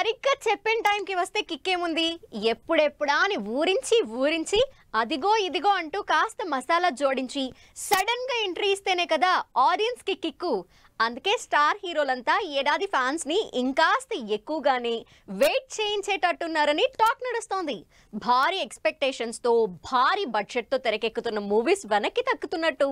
సరిగ్గా చెప్పిన టైంకి వస్తే కిక్కేముంది. ఎప్పుడెప్పుడా అని ఊరించి అదిగో ఇదిగో అంటూ కాస్త మసాలా జోడించి సడన్ గా ఎంట్రీ ఇస్తేనే కదా ఆడియన్స్ కి కిక్కు. అందుకే స్టార్ హీరోలంతా ఏడాది ఫ్యాన్స్ ని ఇంకాస్త ఎక్కువగానే వెయిట్ చేయించేటట్టున్నారని టాక్ నడుస్తోంది. భారీ ఎక్స్పెక్టేషన్స్ తో భారీ బడ్జెట్ తో తెరకెక్కుతున్న మూవీస్ వెనక్కి తగ్గుతున్నట్టు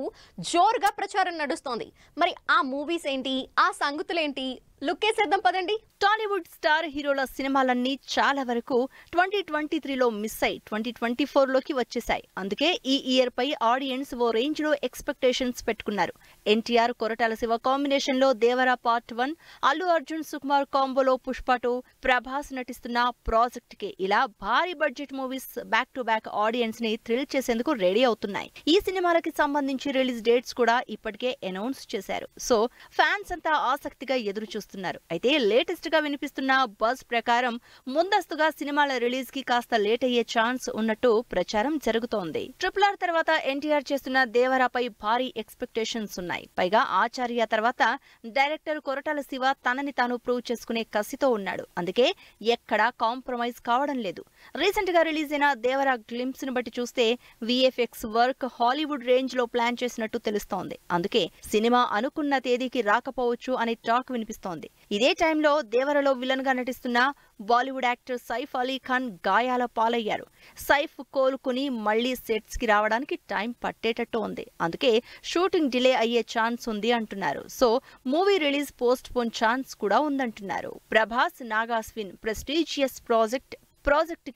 జోరుగా ప్రచారం నడుస్తోంది. మరి ఆ మూవీస్ ఏంటి, ఆ సంగతులేంటి, లుక్కేసేద్దాం పదండి. టాలీవుడ్ స్టార్ హీరోల సినిమాలన్నీ చాలా వరకు 2023లో మిస్ అయి 2024లోకి వచ్చేసాయి. అందుకే ఈ ఇయర్ పై ఆడియన్స్ ఓ రేంజ్ లో ఎక్స్పెక్టేషన్స్ పెట్టుకున్నారు. ఎన్టీఆర్ కొరటాల శివ కాంబినేషన్ లో దేవరా పార్ట్ 1, అల్లు అర్జున్ సుకుమార్ కాంబోలో పుష్ప 2, ప్రభాస్ నటిస్తున్న ప్రాజెక్ట్ కి ఇలా భారీ budget movies back to back audience ని థ్రిల్ చేసేందుకు రెడీ అవుతున్నాయి. ఈ సినిమాలకి సంబంధించి రిలీజ్ డేట్స్ కూడా ఇప్పటికే అనౌన్స్ చేశారు. సో ఫ్యాన్స్ అంతా ఆసక్తిగా ఎదురు చూస్తున్నారు. అయితే లేటెస్ట్ గా వినిపిస్తున్న బజ్ ప్రకారం ముందస్తుగా సినిమాల రిలీజ్ కి కాస్త లేట్ అయ్యే ఛాన్స్ ఉన్నట్టు ప్రచారం జరుగుతోంది. RRR తర్వాత ఎన్టీఆర్ చేస్తున్న దేవరాపై భారీ ఎక్స్పెక్టేషన్స్ ఉన్నాయి. పైగా ఆచార్య తర్వాత డైరెక్టర్ కొరటాల శివ తనని తాను ప్రూవ్ చేసుకునే కసితో ఉన్నాడు. అందుకే ఎక్కడా కాంప్రమైజ్ కావడం లేదు. రీసెంట్ గా రిలీజ్ అయిన దేవరా గ్లింప్స్ ను బట్టి చూస్తే VFX వర్క్ హాలీవుడ్ రేంజ్ లో ప్లాన్ చేసినట్టు తెలుస్తోంది. అందుకే సినిమా అనుకున్న తేదీకి రాకపోవచ్చు అనే టాక్ వినిపిస్తోంది. ఇదే టైంలో దేవరలో విలన్ గా నటిస్తున్న బాలీవుడ్ యాక్టర్ సైఫ్ అలీ ఖాన్ గాయాల పాలయ్యారు. సైఫ్ కోలుకుని మళ్లీ సెట్స్ కి రావడానికి టైం పట్టేటట్టు ఉంది. అందుకే షూటింగ్ డిలే అయ్యే ఛాన్స్ ఉంది అంటున్నారు. So movie release post phone chance కూడా ఉందంటున్నారు. ప్రభాస్ నాగాస్విన్ ప్రెస్టీజియస్ ప్రాజెక్ట్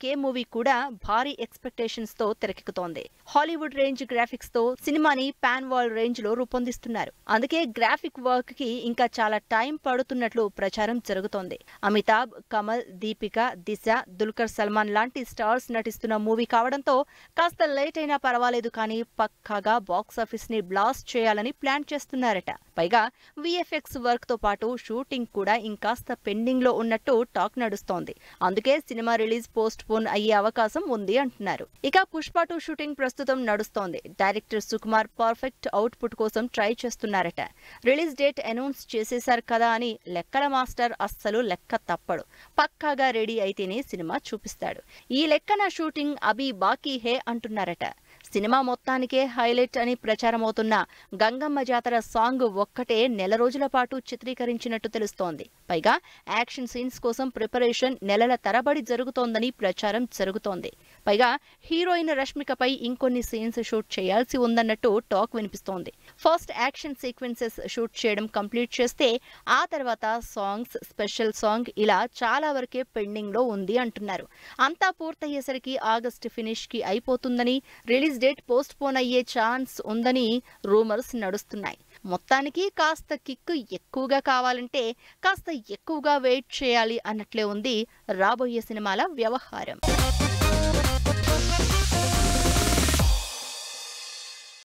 కే మూవీ కూడా భారీ ఎక్స్పెక్టేషన్స్ తో తెరకెక్కుతోంది. హాలీవుడ్ రేంజ్ గ్రాఫిక్స్ తో సినిమాని పాన్ వరల్డ్ రేంజ్ లో రూపొందిస్తున్నారు. అందుకే గ్రాఫిక్ వర్క్ కి ఇంకా చాలా టైం పడుతున్నట్లు ప్రచారం జరుగుతోంది. అమితాబ్, కమల్, దీపిక, దిశ, దుల్కర్ సల్మాన్ లాంటి స్టార్స్ నటిస్తున్న మూవీ కావడంతో కాస్త లేట్ అయినా పర్వాలేదు కానీ పక్కాగా బాక్సాఫీస్ ని బ్లాస్ట్ చేయాలని ప్లాన్ చేస్తున్నారట. పైగా VFX వర్క్ తో పాటు షూటింగ్ కూడా ఇంకాస్త పెండింగ్ లో ఉన్నట్టు టాక్ నడుస్తోంది. అందుకే సినిమా రిలీజ్ పోస్ట్ పోన్ అయ్యే అవకాశం ఉంది అంటున్నారు. ఇక పుష్ప 2 షూటింగ్ ప్రస్తుతం నడుస్తోంది. డైరెక్టర్ సుకుమార్ పర్ఫెక్ట్ అవుట్పుట్ కోసం ట్రై చేస్తున్నారట. రిలీజ్ డేట్ అనౌన్స్ చేసేశారు కదా అని లెక్కల మాస్టర్ అస్సలు లెక్క తప్పడు. పక్కాగా రెడీ అయితేనే సినిమా చూపిస్తాడు. ఈ లెక్కన షూటింగ్ అభి బాకీ హే అంటున్నారట. సినిమా మొత్తానికే హైలైట్ అని ప్రచారమవుతున్న గంగమ్మ జాతర సాంగ్ ఒక్కటే నెల రోజుల పాటు చిత్రీకరించినట్టు తెలుస్తోంది. పైగా యాక్షన్ సీన్స్ కోసం ప్రిపరేషన్ నెలల తరబడి జరుగుతోందని ప్రచారం జరుగుతోంది. పైగా హీరోయిన్ రష్మికపై ఇంకొన్ని సీన్స్ షూట్ చేయాల్సి ఉందన్నట్టు టాక్ వినిపిస్తోంది. ఫస్ట్ యాక్షన్ సీక్వెన్సెస్ షూట్ చేయడం కంప్లీట్ చేస్తే ఆ తర్వాత సాంగ్స్, స్పెషల్ సాంగ్ ఇలా చాలా వరకే పెండింగ్ లో ఉంది అంటున్నారు. అంతా పూర్తయ్యేసరికి ఆగస్టు ఫినిష్ కి అయిపోతుందని, రిలీజ్ డేట్ పోస్ట్ పోన్ అయ్యే ఛాన్స్ ఉందని రూమర్స్ నడుస్తున్నాయి. మొత్తానికి కాస్త కిక్కు ఎక్కువగా కావాలంటే కాస్త ఎక్కువగా వెయిట్ చేయాలి అన్నట్లే ఉంది రాబోయే సినిమాల వ్యవహారం.